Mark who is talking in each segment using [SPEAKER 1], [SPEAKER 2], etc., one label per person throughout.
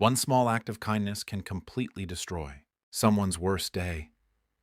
[SPEAKER 1] One small act of kindness can completely destroy someone's worst day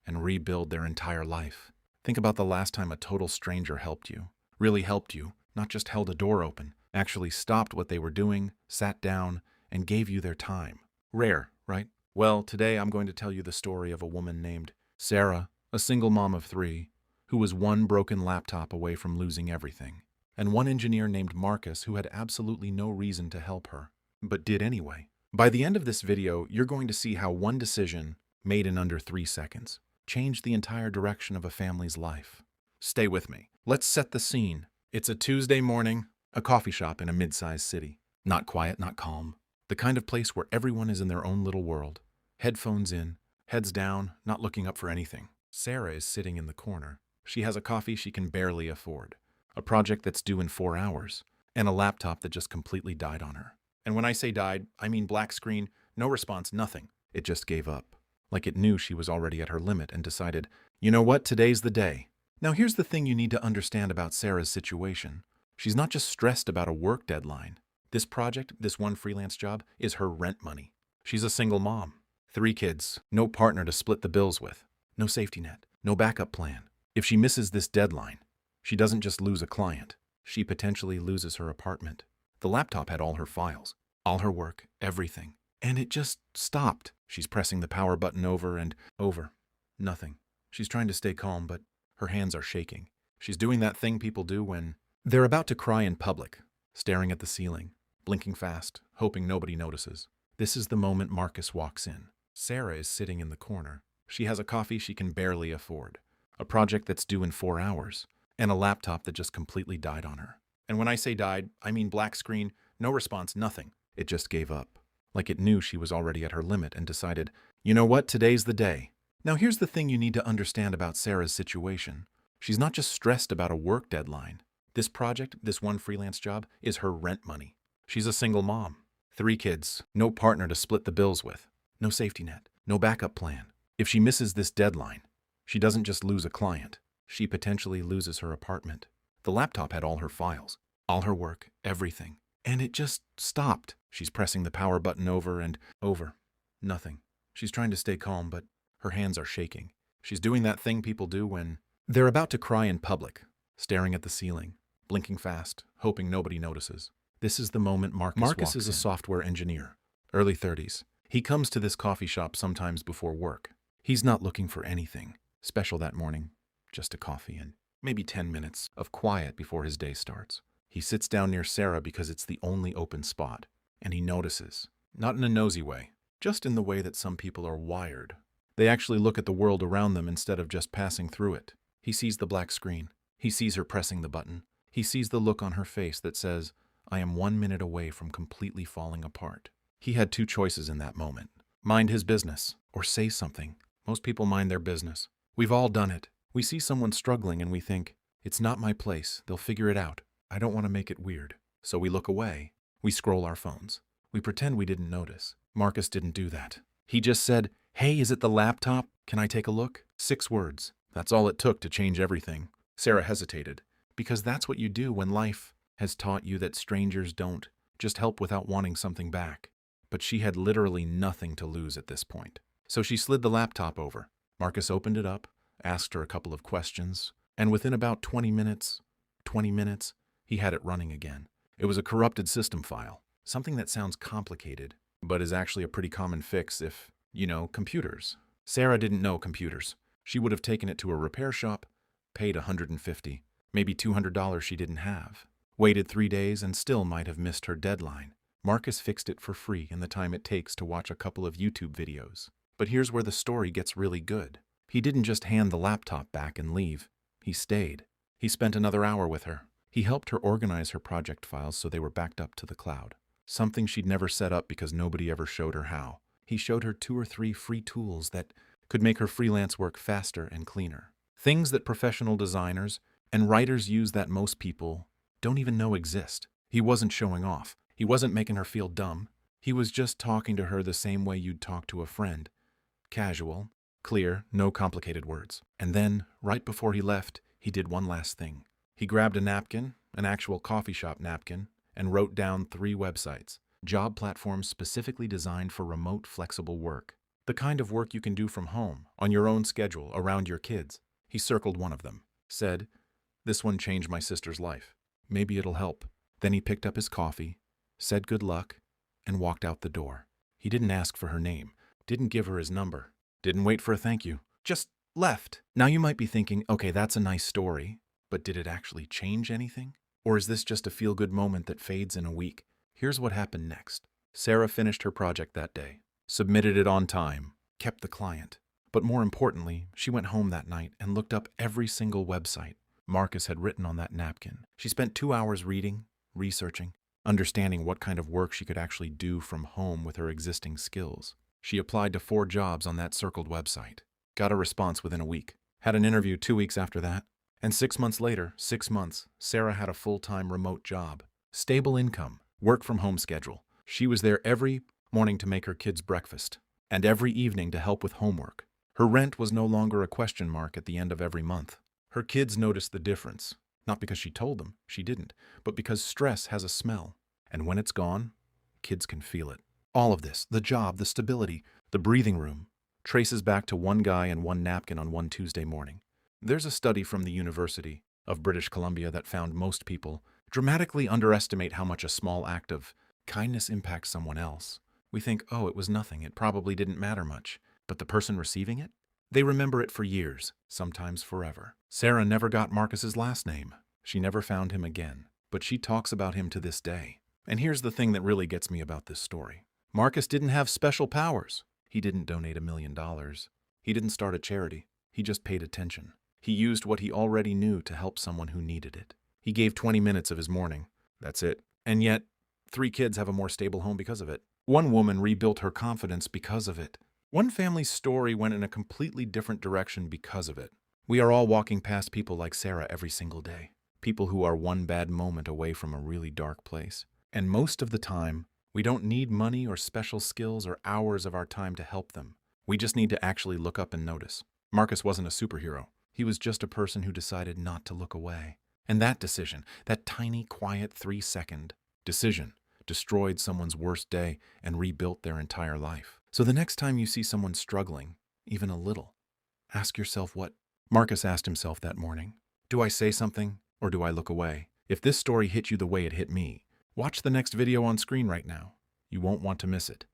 [SPEAKER 1] and rebuild their entire life. Think about the last time a total stranger helped you, really helped you, not just held a door open, actually stopped what they were doing, sat down, and gave you their time. Rare, right? Well, today I'm going to tell you the story of a woman named Sarah, a single mom of 3, who was one broken laptop away from losing everything, and one engineer named Marcus who had absolutely no reason to help her, but did anyway. By the end of this video, you're going to see how one decision, made in under 3 seconds, changed the entire direction of a family's life. Stay with me. Let's set the scene. It's a Tuesday morning, a coffee shop in a mid-sized city. Not quiet, not calm. The kind of place where everyone is in their own little world. Headphones in, heads down, not looking up for anything. Sarah is sitting in the corner. She has a coffee she can barely afford, a project that's due in 4 hours, and a laptop that just completely died on her. And when I say died, I mean black screen, no response, nothing. It just gave up. Like it knew she was already at her limit and decided, you know what, today's the day. Now here's the thing you need to understand about Sarah's situation. She's not just stressed about a work deadline. This project, this one freelance job, is her rent money. She's a single mom. 3 kids, no partner to split the bills with, no safety net, no backup plan. If she misses this deadline, she doesn't just lose a client. She potentially loses her apartment. The laptop had all her files, all her work, everything. And it just stopped. She's pressing the power button over and over. Nothing. She's trying to stay calm, but her hands are shaking. She's doing that thing people do when they're about to cry in public, staring at the ceiling, blinking fast, hoping nobody notices. This is the moment Marcus walks in. Sarah is sitting in the corner. She has a coffee she can barely afford, a project that's due in 4 hours, and a laptop that just completely died on her. And when I say died, I mean black screen, no response, nothing. It just gave up. Like it knew she was already at her limit and decided, you know what, today's the day. Now here's the thing you need to understand about Sarah's situation. She's not just stressed about a work deadline. This project, this one freelance job, is her rent money. She's a single mom. 3 kids, no partner to split the bills with, no safety net, no backup plan. If she misses this deadline, she doesn't just lose a client. She potentially loses her apartment. The laptop had all her files, all her work, everything. And it just stopped. She's pressing the power button over and over. Nothing. She's trying to stay calm, but her hands are shaking. She's doing that thing people do when they're about to cry in public, staring at the ceiling, blinking fast, hoping nobody notices. This is the moment Marcus is a software engineer, early 30s. He comes to this coffee shop sometimes before work. He's not looking for anything special that morning, just a coffee and maybe 10 minutes of quiet before his day starts. He sits down near Sarah because it's the only open spot, and he notices, not in a nosy way, just in the way that some people are wired. They actually look at the world around them instead of just passing through it. He sees the black screen. He sees her pressing the button. He sees the look on her face that says, I am 1 minute away from completely falling apart. He had 2 choices in that moment. Mind his business, or say something. Most people mind their business. We've all done it. We see someone struggling and we think, it's not my place, they'll figure it out. I don't want to make it weird. So we look away. We scroll our phones. We pretend we didn't notice. Marcus didn't do that. He just said, hey, is it the laptop? Can I take a look? 6 words. That's all it took to change everything. Sarah hesitated, because that's what you do when life has taught you that strangers don't just help without wanting something back. But she had literally nothing to lose at this point. So she slid the laptop over. Marcus opened it up, asked her a couple of questions, and within about 20 minutes, he had it running again. It was a corrupted system file, something that sounds complicated, but is actually a pretty common fix if, you know, computers. Sarah didn't know computers. She would have taken it to a repair shop, paid $150, maybe $200 she didn't have, waited 3 days and still might have missed her deadline. Marcus fixed it for free in the time it takes to watch a couple of YouTube videos. But here's where the story gets really good. He didn't just hand the laptop back and leave. He stayed. He spent another hour with her. He helped her organize her project files so they were backed up to the cloud. Something she'd never set up because nobody ever showed her how. He showed her 2 or 3 free tools that could make her freelance work faster and cleaner. Things that professional designers and writers use that most people don't even know exist. He wasn't showing off. He wasn't making her feel dumb. He was just talking to her the same way you'd talk to a friend. Casual, clear, no complicated words. And then, right before he left, he did one last thing. He grabbed a napkin, an actual coffee shop napkin, and wrote down 3 websites. job platforms specifically designed for remote, flexible work. The kind of work you can do from home, on your own schedule, around your kids. He circled one of them, said, "This one changed my sister's life. Maybe it'll help." Then he picked up his coffee, said good luck, and walked out the door. He didn't ask for her name, didn't give her his number, didn't wait for a thank you, just left. Now you might be thinking, okay, that's a nice story, but did it actually change anything? Or is this just a feel-good moment that fades in a week? Here's what happened next. Sarah finished her project that day, submitted it on time, kept the client. But more importantly, she went home that night and looked up every single website Marcus had written on that napkin. She spent 2 hours reading, researching, understanding what kind of work she could actually do from home with her existing skills. She applied to 4 jobs on that circled website, got a response within a week, had an interview 2 weeks after that, and 6 months later, 6 months, Sarah had a full-time remote job, stable income, work-from-home schedule. She was there every morning to make her kids breakfast, and every evening to help with homework. Her rent was no longer a question mark at the end of every month. Her kids noticed the difference, not because she told them, she didn't, but because stress has a smell, and when it's gone, kids can feel it. All of this, the job, the stability, the breathing room, traces back to one guy and one napkin on one Tuesday morning. There's a study from the University of British Columbia that found most people dramatically underestimate how much a small act of kindness impacts someone else. We think, oh, it was nothing, it probably didn't matter much. But the person receiving it? They remember it for years, sometimes forever. Sarah never got Marcus's last name. She never found him again. But she talks about him to this day. And here's the thing that really gets me about this story. Marcus didn't have special powers. He didn't donate $1 million. He didn't start a charity. He just paid attention. He used what he already knew to help someone who needed it. He gave 20 minutes of his morning. That's it. And yet, 3 kids have a more stable home because of it. One woman rebuilt her confidence because of it. One family's story went in a completely different direction because of it. We are all walking past people like Sarah every single day. People who are one bad moment away from a really dark place. And most of the time, we don't need money or special skills or hours of our time to help them. We just need to actually look up and notice. Marcus wasn't a superhero. He was just a person who decided not to look away. And that decision, that tiny, quiet 3-second decision, destroyed someone's worst day and rebuilt their entire life. So the next time you see someone struggling, even a little, ask yourself what Marcus asked himself that morning. Do I say something or do I look away? If this story hit you the way it hit me, watch the next video on screen right now. You won't want to miss it.